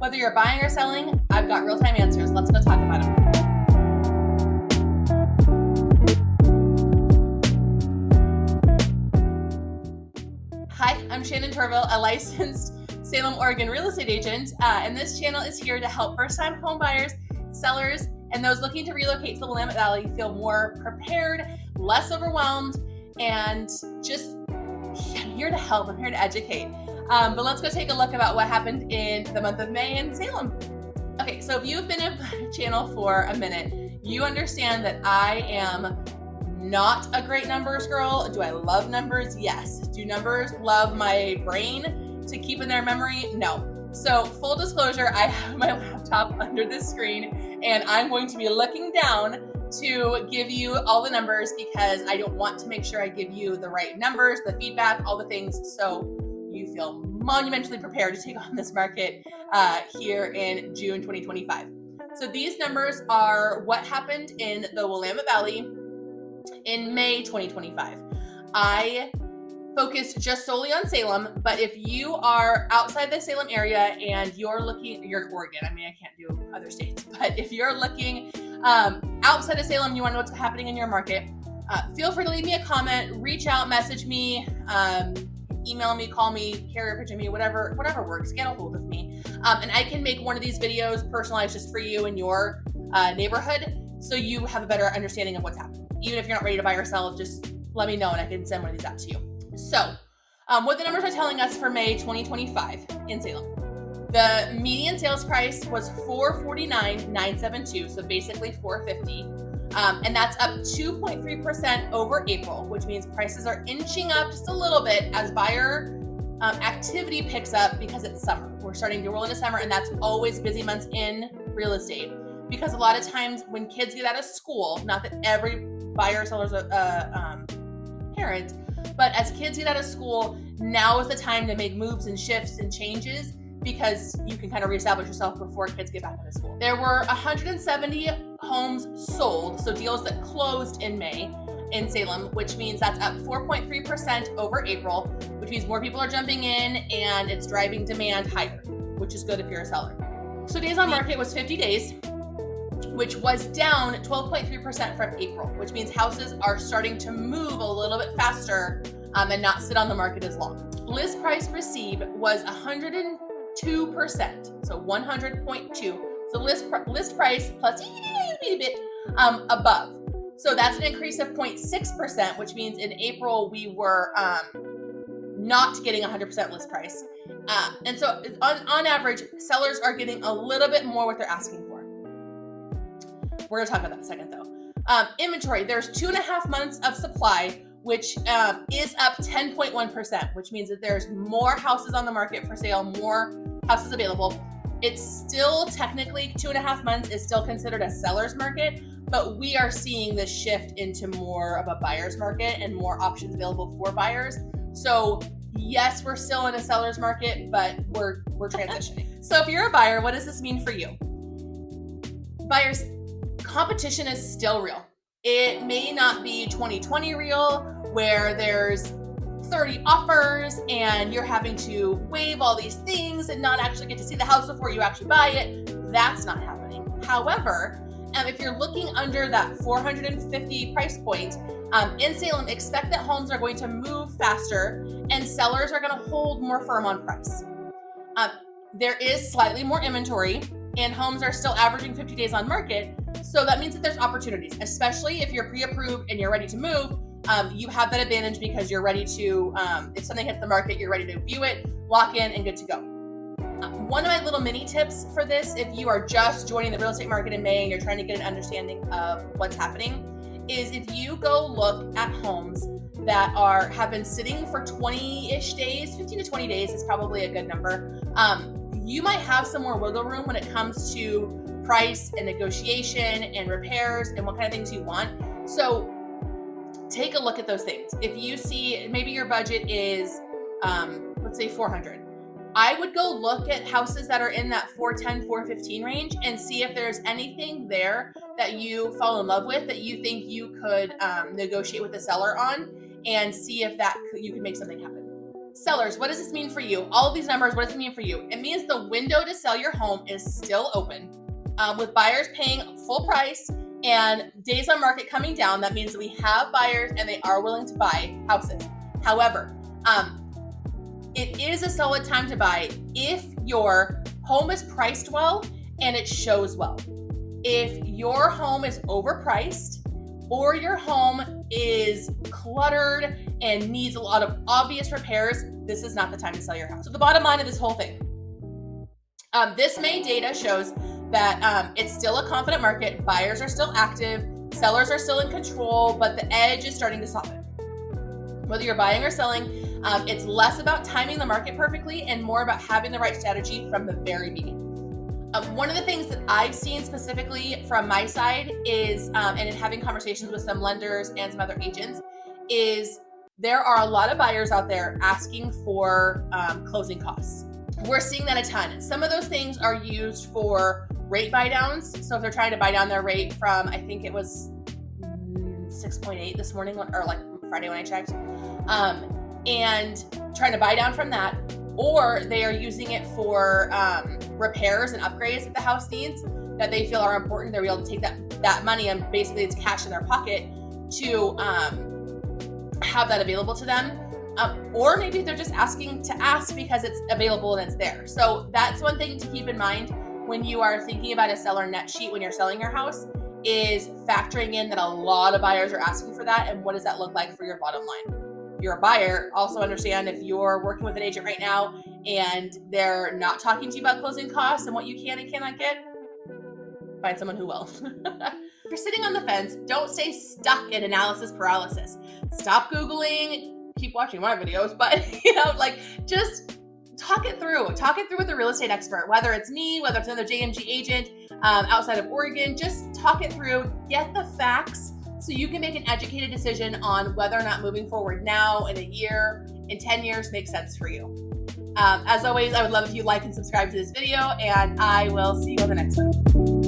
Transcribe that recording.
Whether you're buying or selling, I've got real-time answers. Let's go talk about them. Hi, I'm Shannon Torville, a licensed Salem, Oregon real estate agent, and this channel is here to help first-time home buyers, sellers, and those looking to relocate to the Willamette Valley feel more prepared, less overwhelmed, and just I'm here to help. I'm here to educate. But let's go take a look about what happened in the month of May in Salem. Okay, so if you've been in my channel for a minute, you understand that I am not a great numbers girl. Do I love numbers? Yes. Do numbers love my brain to keep in their memory? No. So full disclosure, I have my laptop under this screen and I'm going to be looking down to give you all the numbers because I don't want to make sure I give you the right numbers, the feedback, all the things, so you feel monumentally prepared to take on this market here in June 2025. So these numbers are what happened in the Willamette Valley in May 2025. I focused just solely on Salem, but if you are outside the Salem area and you're in Oregon, I mean, I can't do other states, but if you're looking outside of Salem, you want to know what's happening in your market, feel free to leave me a comment, reach out, message me, email me, call me, carrier pigeon me, whatever works, get a hold of me. And I can make one of these videos personalized just for you in your neighborhood so you have a better understanding of what's happening. Even if you're not ready to buy or sell, just let me know and I can send one of these out to you. So what the numbers are telling us for May 2025 in Salem. The median sales price was $449,972, so basically $450. And that's up 2.3% over April, which means prices are inching up just a little bit as buyer activity picks up because it's summer. We're starting to roll into summer, and that's always busy months in real estate because a lot of times when kids get out of school, not that every buyer or seller is a parent, but as kids get out of school, now is the time to make moves and shifts and changes because you can kind of reestablish yourself before kids get back into school. There were 170 homes sold, so deals that closed in May in Salem, which means that's up 4.3% over April, which means more people are jumping in and it's driving demand higher, which is good if you're a seller. So days on market was 50 days, which was down 12.3% from April, which means houses are starting to move a little bit faster and not sit on the market as long. List price received was 102%, so 100.2. So list price plus a bit above. So that's an increase of 0.6%, which means in April we were not getting 100% list price. And so on average, sellers are getting a little bit more what they're asking for. We're gonna talk about that in a second though. Inventory, there's 2.5 months of supply, which is up 10.1%, which means that there's more houses on the market for sale, more houses available. It's still technically 2.5 months is still considered a seller's market, but we are seeing this shift into more of a buyer's market and more options available for buyers. So yes, we're still in a seller's market, but we're transitioning. So if you're a buyer, what does this mean for you? Buyers, competition is still real. It may not be 2020 real, where there's 30 offers and you're having to waive all these things and not actually get to see the house before you actually buy it. That's not happening. However, if you're looking under that 450 price point, in Salem, expect that homes are going to move faster and sellers are going to hold more firm on price. There is slightly more inventory and homes are still averaging 50 days on market. So that means that there's opportunities, especially if you're pre-approved and you're ready to move. You have that advantage because you're ready to, if something hits the market, you're ready to view it, walk in, and good to go. One of my little mini tips for this, if you are just joining the real estate market in May and you're trying to get an understanding of what's happening, is if you go look at homes that have been sitting for 20-ish days, 15 to 20 days is probably a good number. You might have some more wiggle room when it comes to price and negotiation and repairs and what kind of things you want. So take a look at those things. If you see maybe your budget is, let's say 400, I would go look at houses that are in that 410, 415 range and see if there's anything there that you fall in love with that you think you could negotiate with the seller on and see if you can make something happen. Sellers, what does this mean for you? All of these numbers, what does it mean for you? It means the window to sell your home is still open. With buyers paying full price and days on market coming down, that means that we have buyers and they are willing to buy houses. However, it is a solid time to buy if your home is priced well and it shows well. If your home is overpriced or your home is cluttered and needs a lot of obvious repairs, this is not the time to sell your house. So the bottom line of this whole thing, this May data shows that it's still a confident market. Buyers are still active, sellers are still in control, but the edge is starting to soften. Whether you're buying or selling, it's less about timing the market perfectly and more about having the right strategy from the very beginning. One of the things that I've seen specifically from my side is, and in having conversations with some lenders and some other agents, is there are a lot of buyers out there asking for closing costs. We're seeing that a ton. Some of those things are used for rate buy downs. So if they're trying to buy down their rate from, I think it was 6.8 this morning, or like Friday when I checked, and trying to buy down from that, or they are using it for repairs and upgrades that the house needs that they feel are important. They're able to take that money and basically it's cash in their pocket to have that available to them. Or maybe they're just asking to ask because it's available and it's there. So that's one thing to keep in mind when you are thinking about a seller net sheet when you're selling your house, is factoring in that a lot of buyers are asking for that, and what does that look like for your bottom line. You're a buyer, also understand if you're working with an agent right now and they're not talking to you about closing costs and what you can and cannot get, find someone who will. If you're sitting on the fence, don't stay stuck in analysis paralysis. Stop Googling, keep watching my videos, but just talk it through. Talk it through with a real estate expert, whether it's me, whether it's another JMG agent outside of Oregon. Just talk it through, get the facts, so you can make an educated decision on whether or not moving forward now, in a year, in 10 years makes sense for you. As always, I would love if you like and subscribe to this video, and I will see you on the next one.